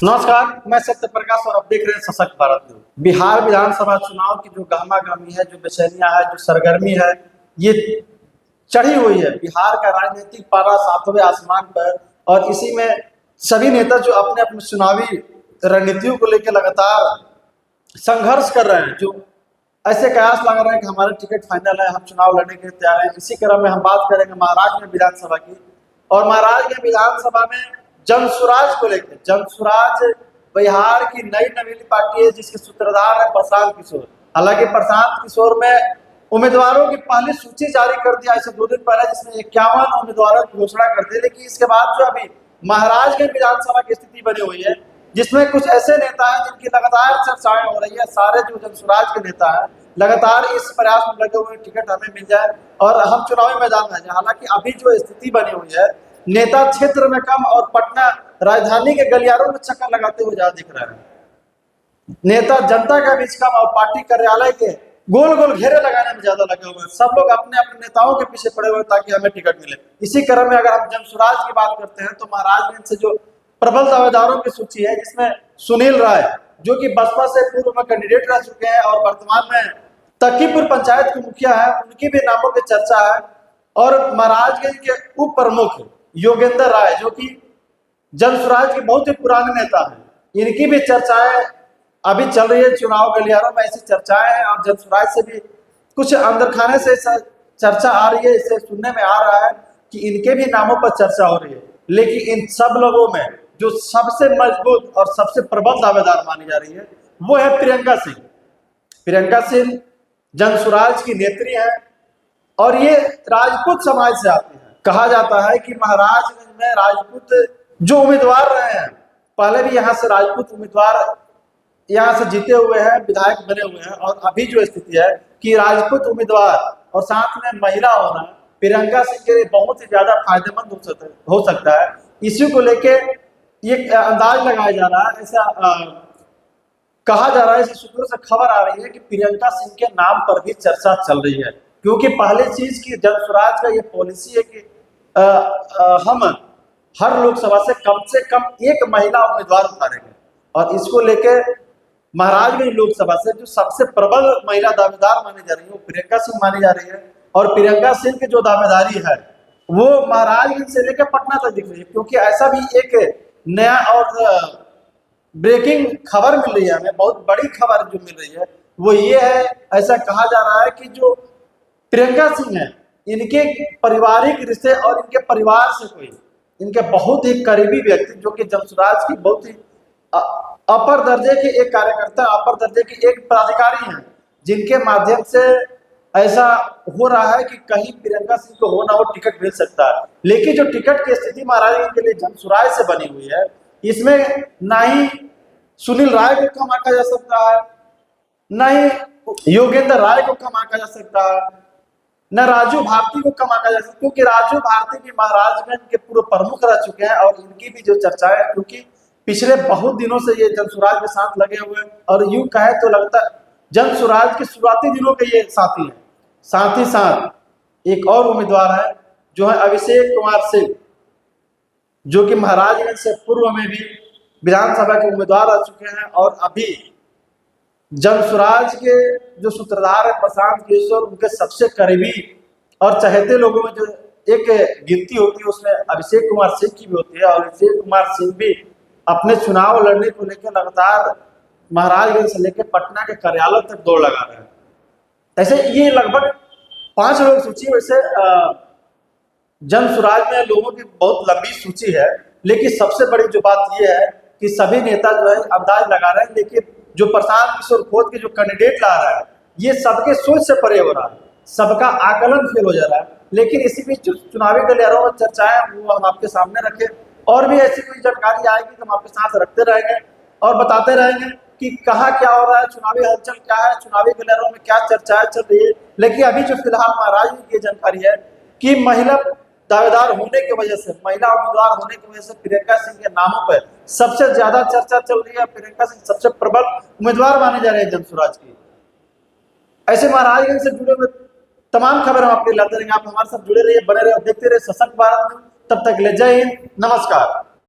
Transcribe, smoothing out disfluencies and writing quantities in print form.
नमस्कार, मैं सत्य प्रकाश और आप देख रहे हैं सशक्त भारत न्यूज। बिहार विधानसभा चुनाव की जो गहमा गहमी है, जो बेचैनियां है, जो सरगर्मी है, ये चढ़ी हुई है। बिहार का राजनीतिक पारा सातवें आसमान पर, और इसी में सभी नेता जो अपने अपने चुनावी रणनीतियों को लेकर लगातार संघर्ष कर रहे हैं, जो ऐसे कयास लगा रहे हैं कि हमारा टिकट फाइनल है, हम चुनाव लड़ने के लिए तैयार हैं। इसी क्रम में हम बात करेंगे महाराष्ट्र में विधानसभा की। और महाराष्ट्र में विधानसभा में जनसुराज को लेकर, जनसुराज बिहार की नई नवीली पार्टी है जिसके सूत्रधार है प्रशांत किशोर। हालांकि प्रशांत किशोर में उम्मीदवारों की पहली सूची जारी कर दिया ऐसे 2 दिन पहले, जिसमें 51 उम्मीदवारों की घोषणा कर दी। लेकिन इसके बाद जो अभी महाराष्ट्र के विधानसभा की स्थिति बनी हुई है, जिसमें कुछ ऐसे नेता हैं जिनकी लगातार चर्चाएं हो रही है। सारे जो जनसुराज के नेता हैं लगातार इस प्रयास में लगे हुए टिकट हमें मिल जाए और हम चुनावी मैदान में जाए। हालांकि अभी जो स्थिति बनी हुई है, नेता क्षेत्र में कम और पटना राजधानी के गलियारों में चक्कर लगाते हुए ज्यादा दिख रहे हैं। नेता जनता के बीच कम और पार्टी कार्यालय के गोल गोल घेरे लगाने में ज्यादा लगे हुए हैं। सब लोग अपने अपने नेताओं के पीछे पड़े हुए ताकि हमें टिकट मिले। इसी क्रम में अगर हम जनसुराज की बात करते हैं तो महाराजगंज से जो प्रबल दावेदारों की सूची है, जिसमें सुनील राय जो कि बसपा से पूर्व में कैंडिडेट रह चुके हैं और वर्तमान में तकीपुर पंचायत के मुखिया है, उनकी भी नामों की चर्चा है। और महाराजगंज के उप प्रमुख योगेंद्र राय जो कि जनसुराज के बहुत ही पुराने नेता हैं, इनकी भी चर्चाएं अभी चल रही है। चुनाव गलियारों में ऐसी चर्चाएं हैं और जनसुराज से भी कुछ अंदर खाने से चर्चा आ रही है। इससे सुनने में आ रहा है कि इनके भी नामों पर चर्चा हो रही है। लेकिन इन सब लोगों में जो सबसे मजबूत और सबसे प्रबल दावेदार मानी जा रही है वो है प्रियंका सिंह। प्रियंका सिंह जनसुराज की नेत्री है और ये राजपूत समाज से आती है। कहा जाता है कि महाराजगंज में राजपूत जो उम्मीदवार रहे हैं, पहले भी यहाँ से राजपूत उम्मीदवार यहाँ से जीते हुए हैं, विधायक बने हुए हैं। और अभी जो स्थिति है कि राजपूत उम्मीदवार और साथ में महिला होना प्रियंका सिंह के लिए बहुत ही ज्यादा फायदेमंद हो सकता है। इसी को लेके ये अंदाज लगाया जा रहा है, ऐसा कहा जा रहा है, इसी सूत्रों से खबर आ रही है कि प्रियंका सिंह के नाम पर भी चर्चा चल रही है। क्योंकि पहली चीज की जनसुराज का ये पॉलिसी है कि हम हर लोकसभा से कम एक महिला उम्मीदवार उतारेंगे। और इसको लेके महाराजगंज लोकसभा से जो सबसे प्रबल महिला दावेदार मानी जा रही है वो प्रियंका सिंह मानी जा रही है। और प्रियंका सिंह की जो दावेदारी है वो महाराजगंज से लेकर पटना तक दिख रही है। क्योंकि ऐसा भी एक नया और ब्रेकिंग खबर मिल रही है हमें, बहुत बड़ी खबर जो मिल रही है वो ये है, ऐसा कहा जा रहा है कि जो प्रियंका सिंह है, इनके पारिवारिक रिश्ते और इनके परिवार से कोई इनके बहुत ही करीबी व्यक्ति जो कि जनसुराज की बहुत ही अपर दर्जे के एक कार्यकर्ता, अपर दर्जे के एक पदाधिकारी हैं, जिनके माध्यम से ऐसा हो रहा है कि कहीं प्रियंका सिंह को हो ना हो टिकट मिल सकता है। लेकिन जो टिकट की स्थिति महाराजगंज के लिए जनसुराज से बनी हुई है, इसमें ना ही सुनील राय को कम आंका जा सकता है, ना ही योगेंद्र राय को कम आंका जा सकता है, न राजू भारती को कम आंका जा सकता है। क्योंकि राजू भारती भी महाराजगंज के पूर्व प्रमुख रह चुके हैं और इनकी भी जो चर्चा है, क्योंकि पिछले बहुत दिनों से ये जनसुराज के साथ लगे हुए हैं और यूं कहे तो लगता है जनसुराज के शुरुआती दिनों के ये साथी हैं। साथ ही साथ एक और उम्मीदवार है जो है अभिषेक कुमार सिंह, जो कि महाराजगंज से पूर्व में भी विधानसभा के उम्मीदवार रह चुके हैं। और अभी जनसुराज के जो सूत्रधार है प्रशांत किशोर, उनके सबसे करीबी और चहेते लोगों में जो एक गिनती होती है उसमें अभिषेक कुमार सिंह की भी होती है। और अभिषेक कुमार सिंह भी अपने चुनाव लड़ने को लेकर लगातार महाराजगंज से लेकर पटना के कार्यालय तक दौड़ लगा रहे हैं। ऐसे ये लगभग 5 लोग सूची, वैसे जनसुराज में लोगों की बहुत लंबी सूची है। लेकिन सबसे बड़ी जो बात यह है कि सभी नेता जो है अंदाज लगा रहे हैं, लेकिन जो प्रशांत किशोर खोद के जो कैंडिडेट ला रहा है ये सबके सोच से परे हो रहा है, सबका आकलन फेल हो जा रहा है। लेकिन इसी बीच चुनावी गलियारों में चर्चाएं वो हम आपके सामने रखें, और भी ऐसी कोई जानकारी आएगी तो हम आपके साथ रखते रहेंगे और बताते रहेंगे कि कहाँ क्या हो रहा है, चुनावी हलचल क्या है, चुनावी गलियारों में क्या चर्चाएं चल रही है। लेकिन अभी जो फिलहाल महाराजगंज की जानकारी है कि महिला दावेदार होने की वजह से, महिला उम्मीदवार होने की वजह से प्रियंका सिंह के नामों पर सबसे ज्यादा चर्चा चल रही है। प्रियंका सिंह सबसे प्रबल उम्मीदवार माने जा रहे हैं जनसुराज की। ऐसे महाराजगंज से जुड़े हुए तमाम खबर हम आपके लाते रहेंगे। आप हमारे साथ जुड़े रहिए, बने रहिए, देखते रहिए सशक्त भारत न्यूज। तब तक ले जय हिंद, नमस्कार।